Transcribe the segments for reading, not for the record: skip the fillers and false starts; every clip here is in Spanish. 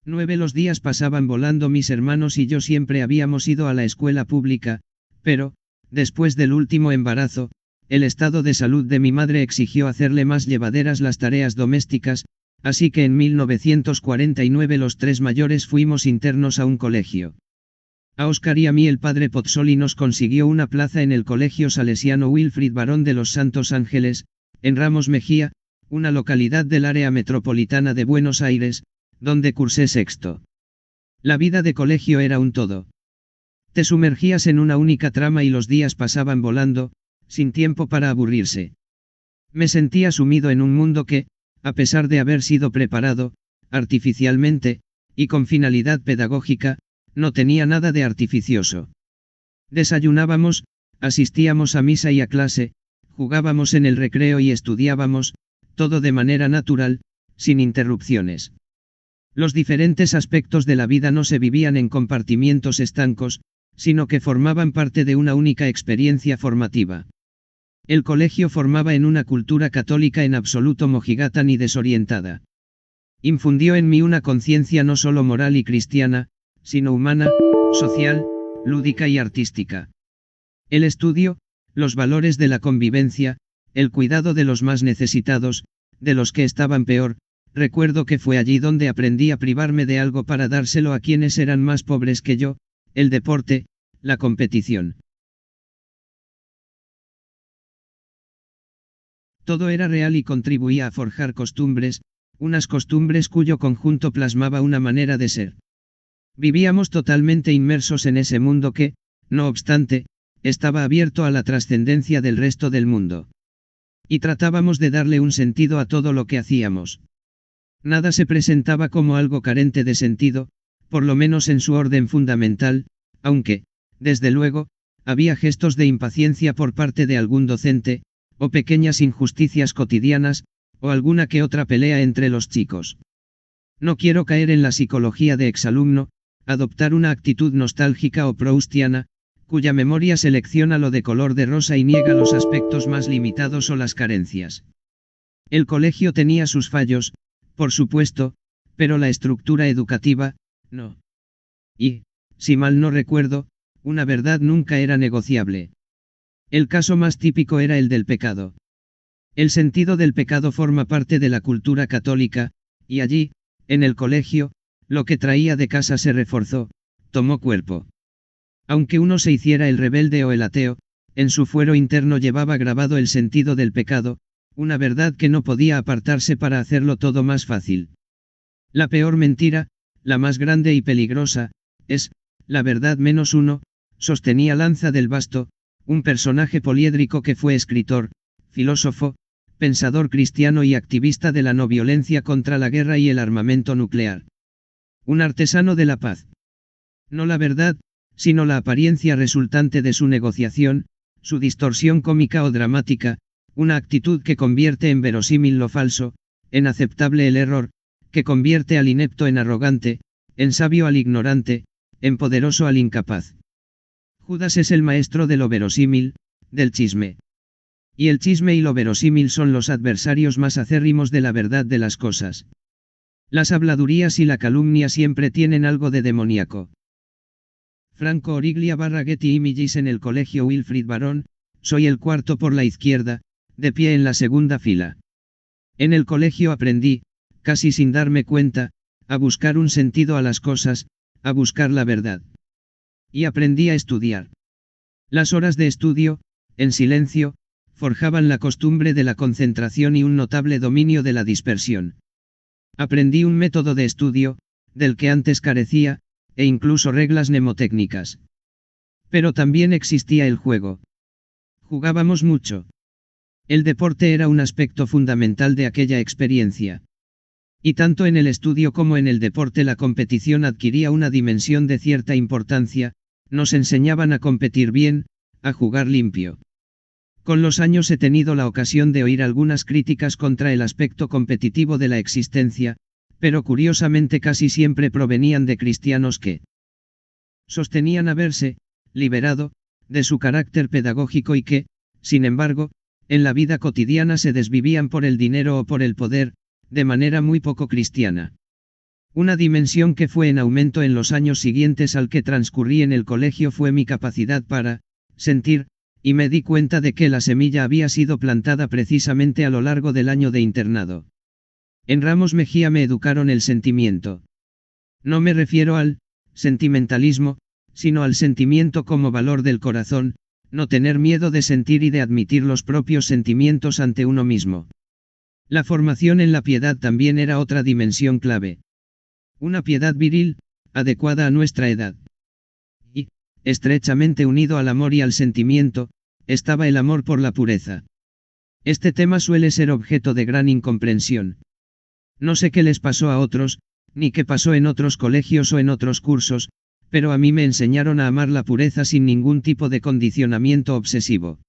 9 Los días pasaban volando. Mis hermanos y yo siempre habíamos ido a la escuela pública, pero, después del último embarazo, el estado de salud de mi madre exigió hacerle más llevaderas las tareas domésticas, así que en 1949 los tres mayores fuimos internos a un colegio. A Oscar y a mí el padre Pozzoli nos consiguió una plaza en el colegio salesiano Wilfrid Barón de los Santos Ángeles, en Ramos Mejía, una localidad del área metropolitana de Buenos Aires, donde cursé sexto. La vida de colegio era un todo. Te sumergías en una única trama y los días pasaban volando, sin tiempo para aburrirse. Me sentía sumido en un mundo que, a pesar de haber sido preparado, artificialmente, y con finalidad pedagógica, no tenía nada de artificioso. Desayunábamos, asistíamos a misa y a clase, jugábamos en el recreo y estudiábamos, todo de manera natural, sin interrupciones. Los diferentes aspectos de la vida no se vivían en compartimientos estancos, sino que formaban parte de una única experiencia formativa. El colegio formaba en una cultura católica en absoluto mojigata ni desorientada. Infundió en mí una conciencia no solo moral y cristiana, sino humana, social, lúdica y artística. El estudio, los valores de la convivencia, el cuidado de los más necesitados, de los que estaban peor. Recuerdo que fue allí donde aprendí a privarme de algo para dárselo a quienes eran más pobres que yo, el deporte, la competición. Todo era real y contribuía a forjar costumbres, unas costumbres cuyo conjunto plasmaba una manera de ser. Vivíamos totalmente inmersos en ese mundo que, no obstante, estaba abierto a la trascendencia del resto del mundo. Y tratábamos de darle un sentido a todo lo que hacíamos. Nada se presentaba como algo carente de sentido, por lo menos en su orden fundamental, aunque, desde luego, había gestos de impaciencia por parte de algún docente, o pequeñas injusticias cotidianas, o alguna que otra pelea entre los chicos. No quiero caer en la psicología de exalumno, adoptar una actitud nostálgica o proustiana, cuya memoria selecciona lo de color de rosa y niega los aspectos más limitados o las carencias. El colegio tenía sus fallos, por supuesto, pero la estructura educativa, no. Y, si mal no recuerdo, una verdad nunca era negociable. El caso más típico era el del pecado. El sentido del pecado forma parte de la cultura católica, y allí, en el colegio, lo que traía de casa se reforzó, tomó cuerpo. Aunque uno se hiciera el rebelde o el ateo, en su fuero interno llevaba grabado el sentido del pecado, una verdad que no podía apartarse para hacerlo todo más fácil. La peor mentira, la más grande y peligrosa, es, la verdad menos uno, sostenía Lanza del Basto, un personaje poliédrico que fue escritor, filósofo, pensador cristiano y activista de la no violencia contra la guerra y el armamento nuclear. Un artesano de la paz. No la verdad, sino la apariencia resultante de su negociación, su distorsión cómica o dramática, una actitud que convierte en verosímil lo falso, en aceptable el error, que convierte al inepto en arrogante, en sabio al ignorante, en poderoso al incapaz. Judas es el maestro de lo verosímil, del chisme. Y el chisme y lo verosímil son los adversarios más acérrimos de la verdad de las cosas. Las habladurías y la calumnia siempre tienen algo de demoníaco. Franco Origlia Getty Images en el colegio Wilfrid Barón, soy el cuarto por la izquierda, de pie en la segunda fila. En el colegio aprendí, casi sin darme cuenta, a buscar un sentido a las cosas, a buscar la verdad. Y aprendí a estudiar. Las horas de estudio, en silencio, forjaban la costumbre de la concentración y un notable dominio de la dispersión. Aprendí un método de estudio, del que antes carecía, e incluso reglas mnemotécnicas. Pero también existía el juego. Jugábamos mucho. El deporte era un aspecto fundamental de aquella experiencia. Y tanto en el estudio como en el deporte la competición adquiría una dimensión de cierta importancia, nos enseñaban a competir bien, a jugar limpio. Con los años he tenido la ocasión de oír algunas críticas contra el aspecto competitivo de la existencia, pero curiosamente casi siempre provenían de cristianos que sostenían haberse liberado de su carácter pedagógico y que, sin embargo, en la vida cotidiana se desvivían por el dinero o por el poder, de manera muy poco cristiana. Una dimensión que fue en aumento en los años siguientes al que transcurrí en el colegio fue mi capacidad para sentir, y me di cuenta de que la semilla había sido plantada precisamente a lo largo del año de internado. En Ramos Mejía me educaron el sentimiento. No me refiero al sentimentalismo, sino al sentimiento como valor del corazón, no tener miedo de sentir y de admitir los propios sentimientos ante uno mismo. La formación en la piedad también era otra dimensión clave. Una piedad viril, adecuada a nuestra edad. Y, estrechamente unido al amor y al sentimiento, estaba el amor por la pureza. Este tema suele ser objeto de gran incomprensión. No sé qué les pasó a otros, ni qué pasó en otros colegios o en otros cursos, pero a mí me enseñaron a amar la pureza sin ningún tipo de condicionamiento obsesivo.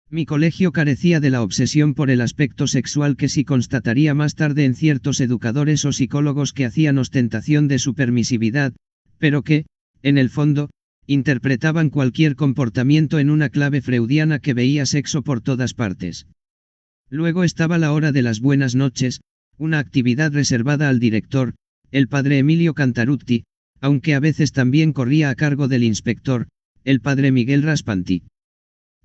Mi colegio carecía de la obsesión por el aspecto sexual que sí constataría más tarde en ciertos educadores o psicólogos que hacían ostentación de su permisividad, pero que, en el fondo, interpretaban cualquier comportamiento en una clave freudiana que veía sexo por todas partes. Luego estaba la hora de las buenas noches, una actividad reservada al director, el padre Emilio Cantarutti, aunque a veces también corría a cargo del inspector, el padre Miguel Raspanti.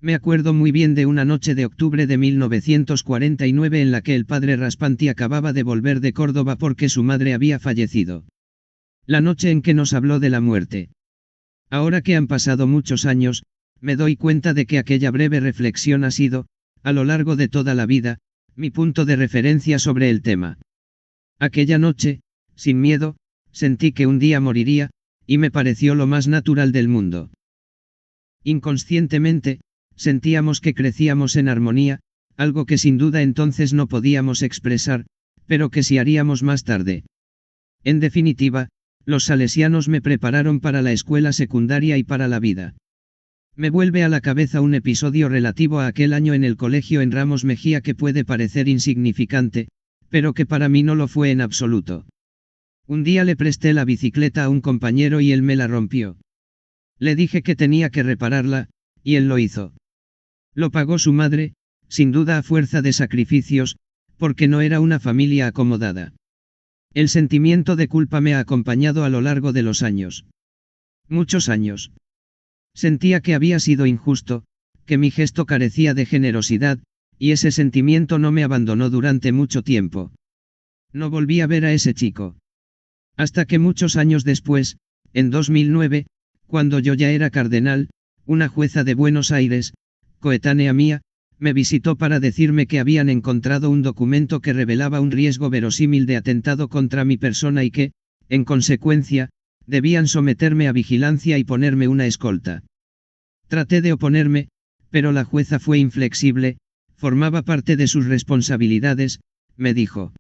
Me acuerdo muy bien de una noche de octubre de 1949 en la que el padre Raspanti acababa de volver de Córdoba porque su madre había fallecido. La noche en que nos habló de la muerte. Ahora que han pasado muchos años, me doy cuenta de que aquella breve reflexión ha sido, a lo largo de toda la vida, mi punto de referencia sobre el tema. Aquella noche, sin miedo, sentí que un día moriría, y me pareció lo más natural del mundo. Inconscientemente, sentíamos que crecíamos en armonía, algo que sin duda entonces no podíamos expresar, pero que sí haríamos más tarde. En definitiva, los salesianos me prepararon para la escuela secundaria y para la vida. Me vuelve a la cabeza un episodio relativo a aquel año en el colegio en Ramos Mejía que puede parecer insignificante, pero que para mí no lo fue en absoluto. Un día le presté la bicicleta a un compañero y él me la rompió. Le dije que tenía que repararla, y él lo hizo. Lo pagó su madre, sin duda a fuerza de sacrificios, porque no era una familia acomodada. El sentimiento de culpa me ha acompañado a lo largo de los años. Muchos años. Sentía que había sido injusto, que mi gesto carecía de generosidad, y ese sentimiento no me abandonó durante mucho tiempo. No volví a ver a ese chico. Hasta que muchos años después, en 2009, cuando yo ya era cardenal, una jueza de Buenos Aires, coetánea mía, me visitó para decirme que habían encontrado un documento que revelaba un riesgo verosímil de atentado contra mi persona y que, en consecuencia, debían someterme a vigilancia y ponerme una escolta. Traté de oponerme, pero la jueza fue inflexible, formaba parte de sus responsabilidades, me dijo.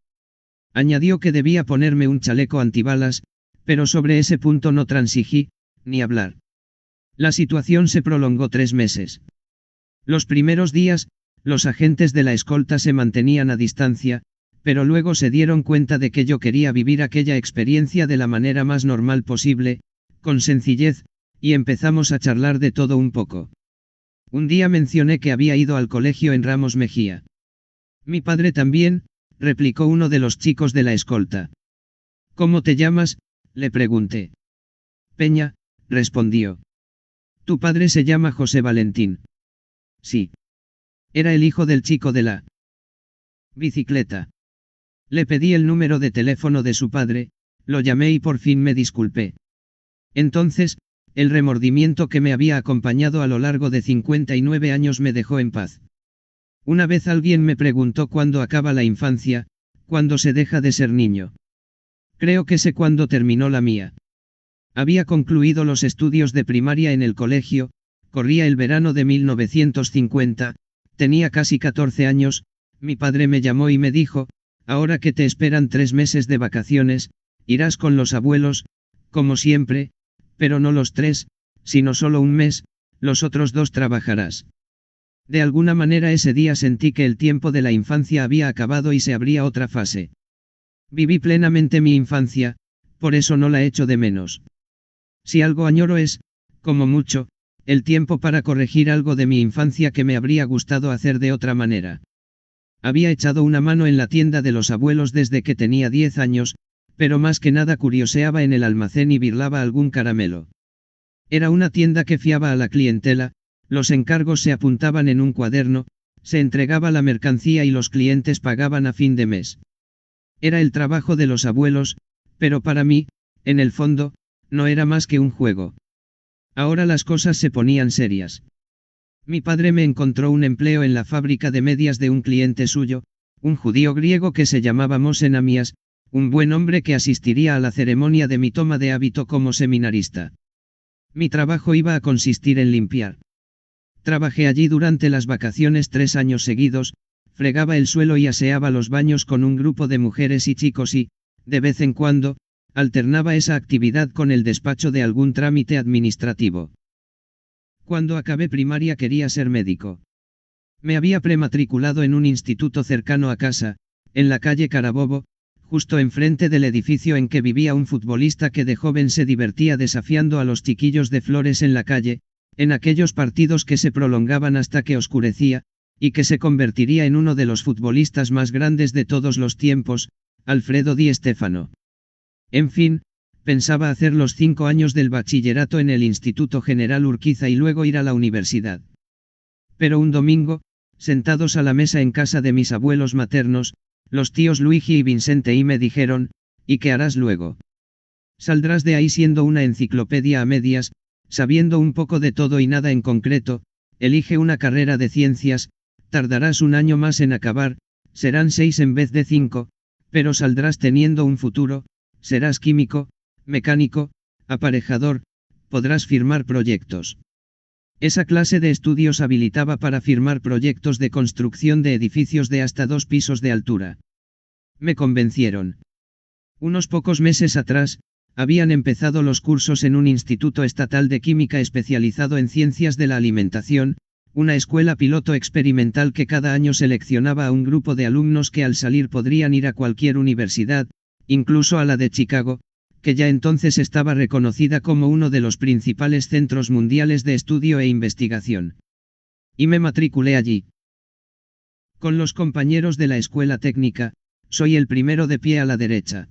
Añadió que debía ponerme un chaleco antibalas, pero sobre ese punto no transigí, ni hablar. La situación se prolongó 3 meses. Los primeros días, los agentes de la escolta se mantenían a distancia, pero luego se dieron cuenta de que yo quería vivir aquella experiencia de la manera más normal posible, con sencillez, y empezamos a charlar de todo un poco. Un día mencioné que había ido al colegio en Ramos Mejía. Mi padre también, replicó uno de los chicos de la escolta. ¿Cómo te llamas?, le pregunté. Peña, respondió. Tu padre se llama José Valentín. Sí. Era el hijo del chico de la bicicleta. Le pedí el número de teléfono de su padre, lo llamé y por fin me disculpé. Entonces, el remordimiento que me había acompañado a lo largo de 59 años me dejó en paz. Una vez alguien me preguntó cuándo acaba la infancia, cuándo se deja de ser niño. Creo que sé cuándo terminó la mía. Había concluido los estudios de primaria en el colegio, corría el verano de 1950, tenía casi 14 años, mi padre me llamó y me dijo, ahora que te esperan 3 meses de vacaciones, irás con los abuelos, como siempre, pero no los 3, sino solo un mes, los otros 2 trabajarás. De alguna manera ese día sentí que el tiempo de la infancia había acabado y se abría otra fase. Viví plenamente mi infancia, por eso no la echo de menos. Si algo añoro es, como mucho, el tiempo para corregir algo de mi infancia que me habría gustado hacer de otra manera. Había echado una mano en la tienda de los abuelos desde que tenía 10 años, pero más que nada curioseaba en el almacén y birlaba algún caramelo. Era una tienda que fiaba a la clientela, los encargos se apuntaban en un cuaderno, se entregaba la mercancía y los clientes pagaban a fin de mes. Era el trabajo de los abuelos, pero para mí, en el fondo, no era más que un juego. Ahora las cosas se ponían serias. Mi padre me encontró un empleo en la fábrica de medias de un cliente suyo, un judío griego que se llamaba Mosen Amias, un buen hombre que asistiría a la ceremonia de mi toma de hábito como seminarista. Mi trabajo iba a consistir en limpiar. Trabajé allí durante las vacaciones 3 años seguidos, fregaba el suelo y aseaba los baños con un grupo de mujeres y chicos y, de vez en cuando, alternaba esa actividad con el despacho de algún trámite administrativo. Cuando acabé primaria quería ser médico. Me había prematriculado en un instituto cercano a casa, en la calle Carabobo, justo enfrente del edificio en que vivía un futbolista que de joven se divertía desafiando a los chiquillos de Flores en la calle, en aquellos partidos que se prolongaban hasta que oscurecía, y que se convertiría en uno de los futbolistas más grandes de todos los tiempos, Alfredo Di Stéfano. En fin, pensaba hacer los 5 años del bachillerato en el Instituto General Urquiza y luego ir a la universidad. Pero un domingo, sentados a la mesa en casa de mis abuelos maternos, los tíos Luigi y Vicente y me dijeron, ¿y qué harás luego? Saldrás de ahí siendo una enciclopedia a medias, sabiendo un poco de todo y nada en concreto, elige una carrera de ciencias, tardarás un año más en acabar, serán 6 en vez de 5, pero saldrás teniendo un futuro, serás químico, mecánico, aparejador, podrás firmar proyectos. Esa clase de estudios habilitaba para firmar proyectos de construcción de edificios de hasta 2 pisos de altura. Me convencieron. Unos pocos meses atrás, habían empezado los cursos en un instituto estatal de química especializado en ciencias de la alimentación, una escuela piloto experimental que cada año seleccionaba a un grupo de alumnos que al salir podrían ir a cualquier universidad, incluso a la de Chicago, que ya entonces estaba reconocida como uno de los principales centros mundiales de estudio e investigación. Y me matriculé allí. Con los compañeros de la escuela técnica, soy el primero de pie a la derecha.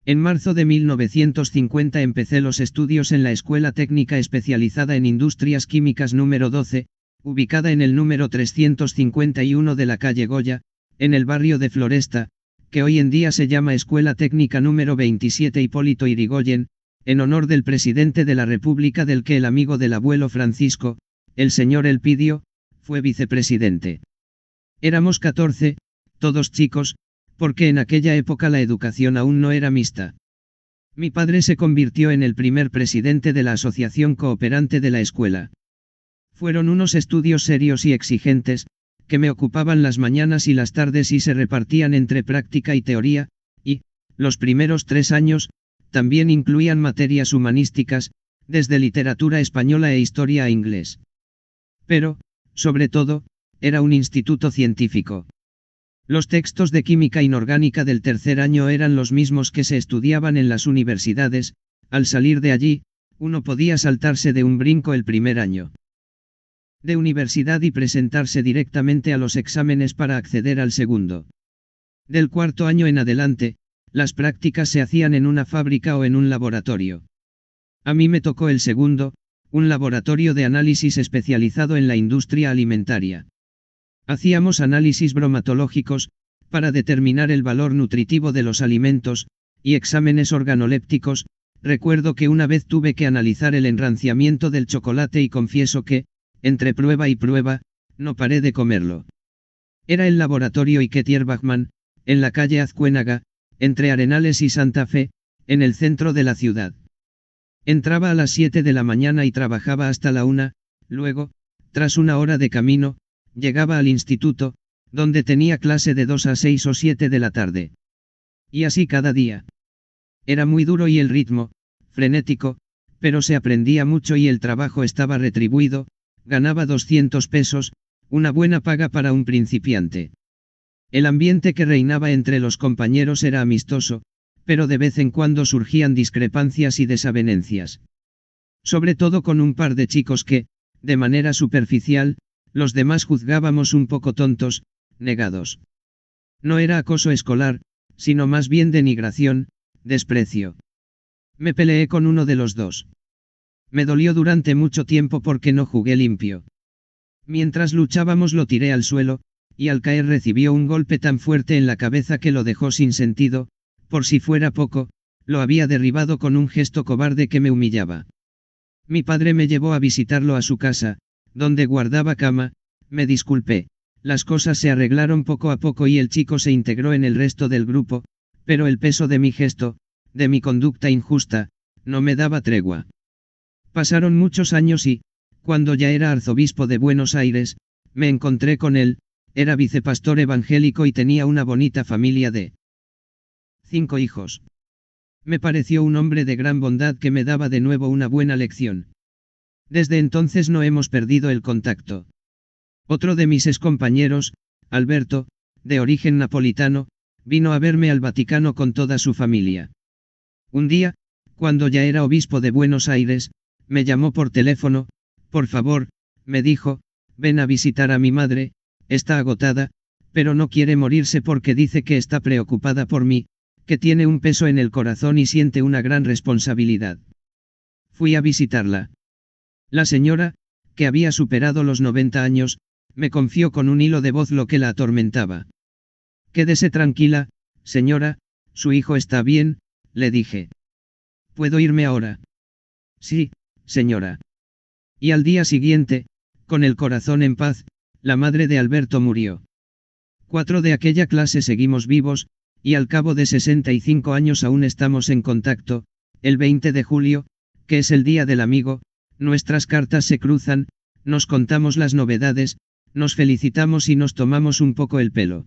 En marzo de 1950 empecé los estudios en la Escuela Técnica Especializada en Industrias Químicas número 12, ubicada en el número 351 de la calle Goya, en el barrio de Floresta, que hoy en día se llama Escuela Técnica número 27 Hipólito Yrigoyen, en honor del presidente de la República del que el amigo del abuelo Francisco, el señor Elpidio, fue vicepresidente. Éramos 14, todos chicos, porque en aquella época la educación aún no era mixta. Mi padre se convirtió en el primer presidente de la asociación cooperante de la escuela. Fueron unos estudios serios y exigentes, que me ocupaban las mañanas y las tardes y se repartían entre práctica y teoría, y, los primeros 3 años, también incluían materias humanísticas, desde literatura española e historia a inglés. Pero, sobre todo, era un instituto científico. Los textos de química inorgánica del tercer año eran los mismos que se estudiaban en las universidades, al salir de allí, uno podía saltarse de un brinco el primer año de universidad y presentarse directamente a los exámenes para acceder al segundo. Del cuarto año en adelante, las prácticas se hacían en una fábrica o en un laboratorio. A mí me tocó el segundo, un laboratorio de análisis especializado en la industria alimentaria. Hacíamos análisis bromatológicos, para determinar el valor nutritivo de los alimentos, y exámenes organolépticos. Recuerdo que una vez tuve que analizar el enranciamiento del chocolate y confieso que, entre prueba y prueba, no paré de comerlo. Era el laboratorio Iketier Bachmann, en la calle Azcuénaga, entre Arenales y Santa Fe, en el centro de la ciudad. Entraba a las 7 de la mañana y trabajaba hasta la 1, luego, tras una hora de camino, llegaba al instituto, donde tenía clase de 2 a 6 o 7 de la tarde. Y así cada día. Era muy duro y el ritmo, frenético, pero se aprendía mucho y el trabajo estaba retribuido, ganaba 200 pesos, una buena paga para un principiante. El ambiente que reinaba entre los compañeros era amistoso, pero de vez en cuando surgían discrepancias y desavenencias. Sobre todo con un par de chicos que, de manera superficial, los demás juzgábamos un poco tontos, negados. No era acoso escolar, sino más bien denigración, desprecio. Me peleé con uno de los dos. Me dolió durante mucho tiempo porque no jugué limpio. Mientras luchábamos lo tiré al suelo, y al caer recibió un golpe tan fuerte en la cabeza que lo dejó sin sentido, por si fuera poco, lo había derribado con un gesto cobarde que me humillaba. Mi padre me llevó a visitarlo a su casa, donde guardaba cama, me disculpé, las cosas se arreglaron poco a poco y el chico se integró en el resto del grupo, pero el peso de mi gesto, de mi conducta injusta, no me daba tregua. Pasaron muchos años y, cuando ya era arzobispo de Buenos Aires, me encontré con él, era vicepastor evangélico y tenía una bonita familia de 5 hijos. Me pareció un hombre de gran bondad que me daba de nuevo una buena lección. Desde entonces no hemos perdido el contacto. Otro de mis excompañeros, Alberto, de origen napolitano, vino a verme al Vaticano con toda su familia. Un día, cuando ya era obispo de Buenos Aires, me llamó por teléfono, por favor, me dijo, ven a visitar a mi madre, está agotada, pero no quiere morirse porque dice que está preocupada por mí, que tiene un peso en el corazón y siente una gran responsabilidad. Fui a visitarla. La señora, que había superado los 90 años, me confió con un hilo de voz lo que la atormentaba. Quédese tranquila, señora, su hijo está bien, le dije. ¿Puedo irme ahora? Sí, señora. Y al día siguiente, con el corazón en paz, la madre de Alberto murió. 4 de aquella clase seguimos vivos, y al cabo de 65 años aún estamos en contacto. El 20 de julio, que es el Día del Amigo, nuestras cartas se cruzan, nos contamos las novedades, nos felicitamos y nos tomamos un poco el pelo.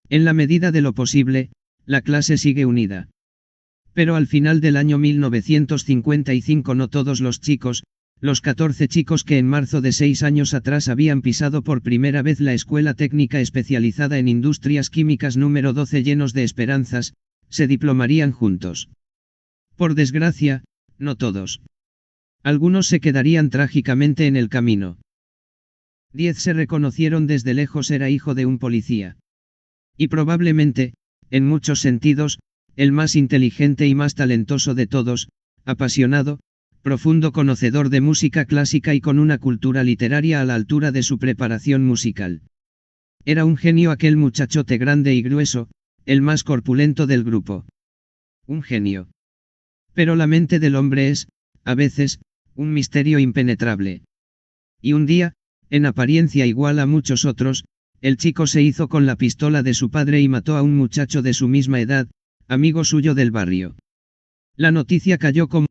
En la medida de lo posible, la clase sigue unida. Pero al final del año 1955 no todos los chicos, los 14 chicos que en marzo de 6 años atrás habían pisado por primera vez la Escuela Técnica Especializada en Industrias Químicas número 12 llenos de esperanzas, se diplomarían juntos. Por desgracia, no todos. Algunos se quedarían trágicamente en el camino. 10 se reconocieron desde lejos era hijo de un policía. Y probablemente, en muchos sentidos, el más inteligente y más talentoso de todos, apasionado, profundo conocedor de música clásica y con una cultura literaria a la altura de su preparación musical. Era un genio aquel muchachote grande y grueso, el más corpulento del grupo. Un genio. Pero la mente del hombre es, a veces, un misterio impenetrable. Y un día, en apariencia igual a muchos otros, el chico se hizo con la pistola de su padre y mató a un muchacho de su misma edad, amigo suyo del barrio. La noticia cayó como